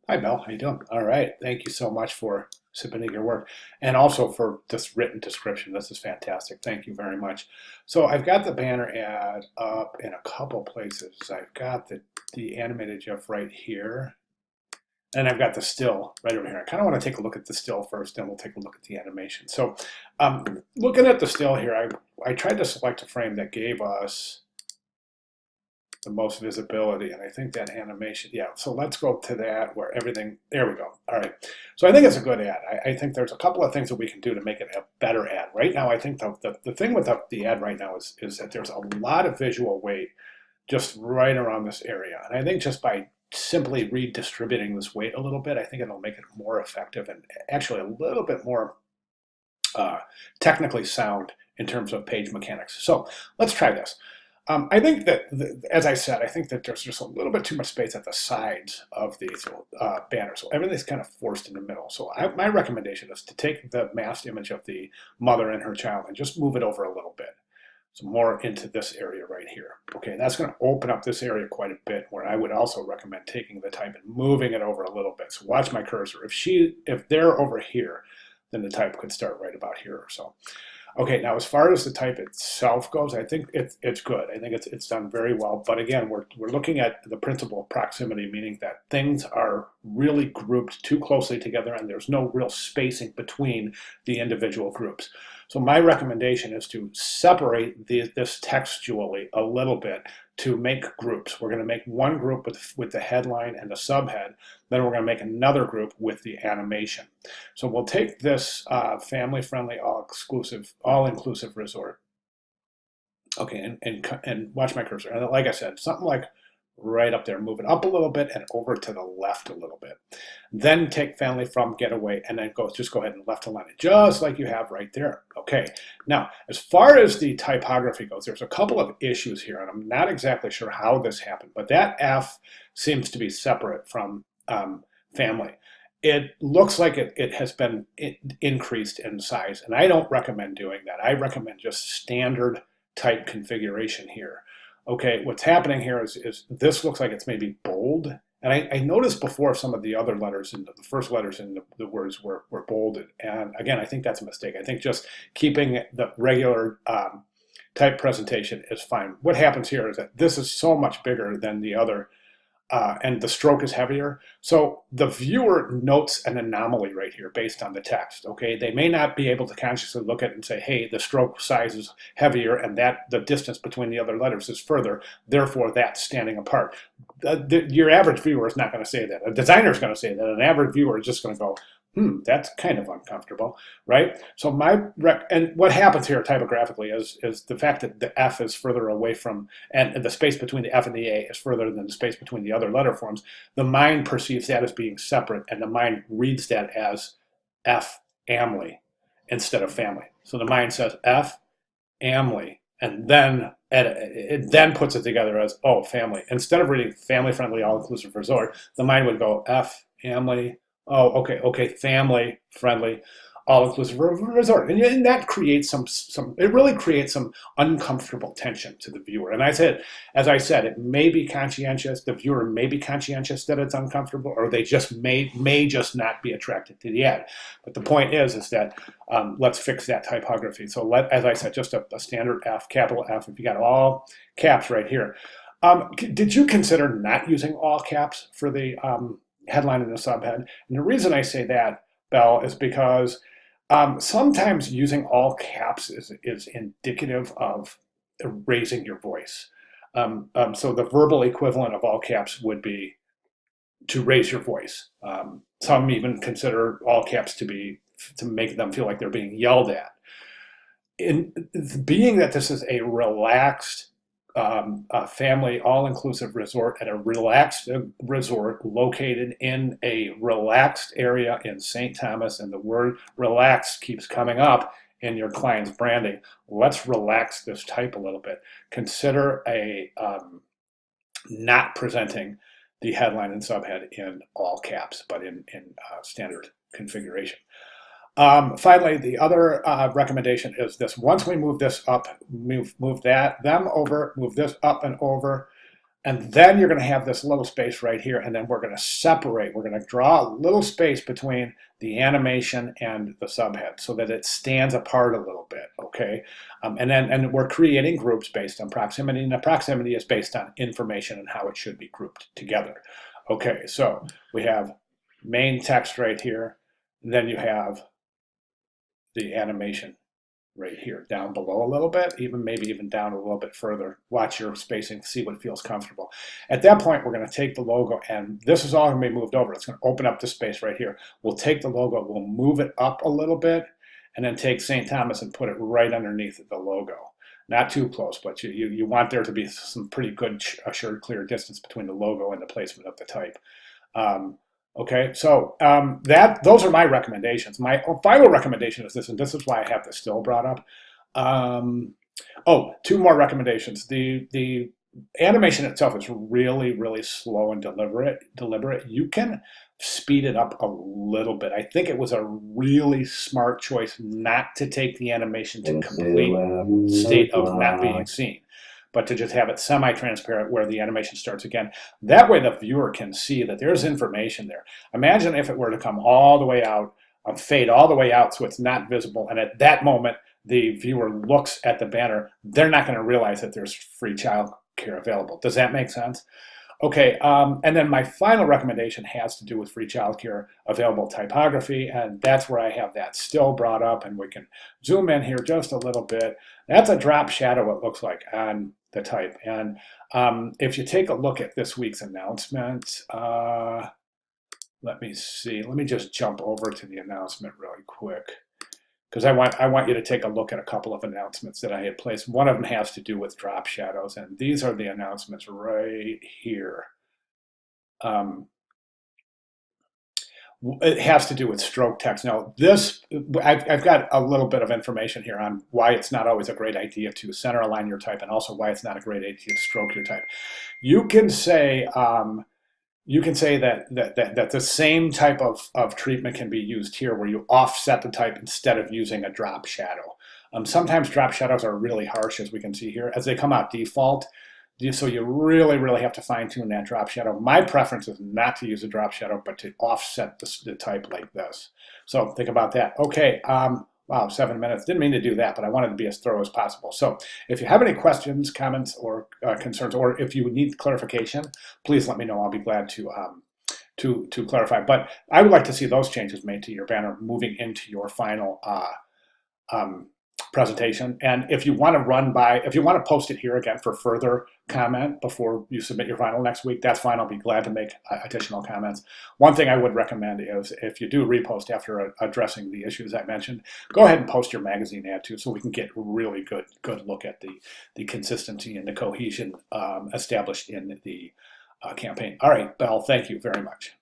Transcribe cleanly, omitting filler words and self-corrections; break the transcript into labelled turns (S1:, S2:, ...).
S1: Hi, Mel. How you doing? All right. Thank you so much for submitting your work and also for this written description. This is fantastic. Thank you very much. So I've got the banner ad up in a couple places. I've got the animated GIF right here, and I've got the still right over here. I kind of want to take a look at the still first, then we'll take a look at the animation. So looking at the still here, I tried to select a frame that gave us the most visibility. And I think that animation, yeah. So let's go to that where everything, there we go. All right. So I think it's a good ad. I think there's a couple of things that we can do to make it a better ad. Right now, I think the thing with the ad right now is that there's a lot of visual weight just right around this area. And I think just by simply redistributing this weight a little bit, I think it'll make it more effective and actually a little bit more technically sound in terms of page mechanics. So let's try this. I think that, as I said, I think that there's just a little bit too much space at the sides of these banners. So everything's kind of forced in the middle. So my recommendation is to take the masked image of the mother and her child and just move it over a little bit. So more into this area right here. Okay, and that's going to open up this area quite a bit, where I would also recommend taking the type and moving it over a little bit. So watch my cursor. If they're over here, then the type could start right about here or so. Okay, now as far as the type itself goes, I think it's good. I think it's done very well. But again, we're looking at the principle of proximity, meaning that things are really grouped too closely together and there's no real spacing between the individual groups. So my recommendation is to separate this textually a little bit to make groups. We're going to make one group with the headline and the subhead. Then we're going to make another group with the animation. So we'll take this family-friendly, all-inclusive resort. Okay, and watch my cursor. And like I said, something like right up there, move it up a little bit and over to the left a little bit. Then take family from getaway and then just go ahead and left align it, just like you have right there. Okay, now as far as the typography goes, there's a couple of issues here, and I'm not exactly sure how this happened, but that F seems to be separate from family. It looks like it has been increased in size, and I don't recommend doing that. I recommend just standard type configuration here. Okay, what's happening here is this looks like it's maybe bold. And I noticed before some of the other letters, in the first letters in the words were bolded. And again, I think that's a mistake. I think just keeping the regular type presentation is fine. What happens here is that this is so much bigger than the other, and the stroke is heavier. So the viewer notes an anomaly right here based on the text. Okay, they may not be able to consciously look at it and say, hey, the stroke size is heavier and that the distance between the other letters is further, therefore that's standing apart. Your average viewer is not going to say that. A designer is going to say that. An average viewer is just going to go, that's kind of uncomfortable, right? So and what happens here typographically is the fact that the F is further away from, and the space between the F and the A is further than the space between the other letter forms. The mind perceives that as being separate, and the mind reads that as F amly instead of family. So the mind says F amly, and then it then puts it together as, oh, family. Instead of reading family friendly all inclusive resort, the mind would go F amly. Oh, okay, family friendly, all-inclusive resort, and that creates it really creates some uncomfortable tension to the viewer. And as I said, it may be conscientious. The viewer may be conscientious that it's uncomfortable, or they just may just not be attracted to the ad. But the point is that let's fix that typography. So as I said, just a standard F, capital F. If you got all caps right here, did you consider not using all caps for the headline and the subhead? And the reason I say that, Bell, is because sometimes using all caps is indicative of raising your voice. So the verbal equivalent of all caps would be to raise your voice. Some even consider all caps to make them feel like they're being yelled at. Being that this is a relaxed a family all-inclusive resort at a relaxed resort located in a relaxed area in St. Thomas, and the word relaxed keeps coming up in your client's branding. Let's relax this type a little bit. Consider not presenting the headline and subhead in all caps, but in standard configuration. Finally, the other recommendation is this. Once we move this up, move them over, move this up and over, And then you're going to have this little space right here, and then we're going to separate. We're going to draw a little space between the animation and the subhead so that it stands apart a little bit, okay? And we're creating groups based on proximity, and the proximity is based on information and how it should be grouped together. Okay, so we have main text right here, and then you have the animation right here, down below a little bit, maybe even down a little bit further. Watch your spacing, see what feels comfortable. At that point, we're going to take the logo, and this is all going to be moved over. It's going to open up the space right here. We'll take the logo, we'll move it up a little bit, and then take St. Thomas and put it right underneath the logo. Not too close, but you want there to be some pretty good assured clear distance between the logo and the placement of the type. Okay, so those are my recommendations. My final recommendation is this, and this is why I have this still brought up. Oh, two more recommendations. The animation itself is really, really slow and deliberate. You can speed it up a little bit. I think it was a really smart choice not to take the animation to complete state of not being seen, but to just have it semi-transparent where the animation starts again. That way the viewer can see that there's information there. Imagine if it were to come all the way out, fade all the way out so it's not visible, and at that moment the viewer looks at the banner, they're not going to realize that there's free child care available. Does that make sense? Okay, and then my final recommendation has to do with free childcare available typography, and that's where I have that still brought up, and we can zoom in here just a little bit. That's a drop shadow, it looks like, on the type. And if you take a look at this week's announcement, let me see. Let me just jump over to the announcement really quick, because I want you to take a look at a couple of announcements that I had placed. One of them has to do with drop shadows, and these are the announcements right here. It has to do with stroke text. Now, this, I've got a little bit of information here on why it's not always a great idea to center align your type, and also why it's not a great idea to stroke your type. You can say that the same type of treatment can be used here, where you offset the type instead of using a drop shadow. Sometimes drop shadows are really harsh, as we can see here, as they come out default. So you really, really have to fine tune that drop shadow. My preference is not to use a drop shadow, but to offset the type like this. So think about that. Okay, wow, 7 minutes. Didn't mean to do that, but I wanted to be as thorough as possible. So if you have any questions, comments, or concerns, or if you need clarification, please let me know. I'll be glad to clarify. But I would like to see those changes made to your banner moving into your final presentation. And if you want to post it here again for further comment before you submit your final next week, that's fine. I'll be glad to make additional comments. One thing I would recommend is, if you do repost after addressing the issues I mentioned, go ahead and post your magazine ad too, so we can get really good look at the consistency and the cohesion established in the campaign. All right, Belle, thank you very much.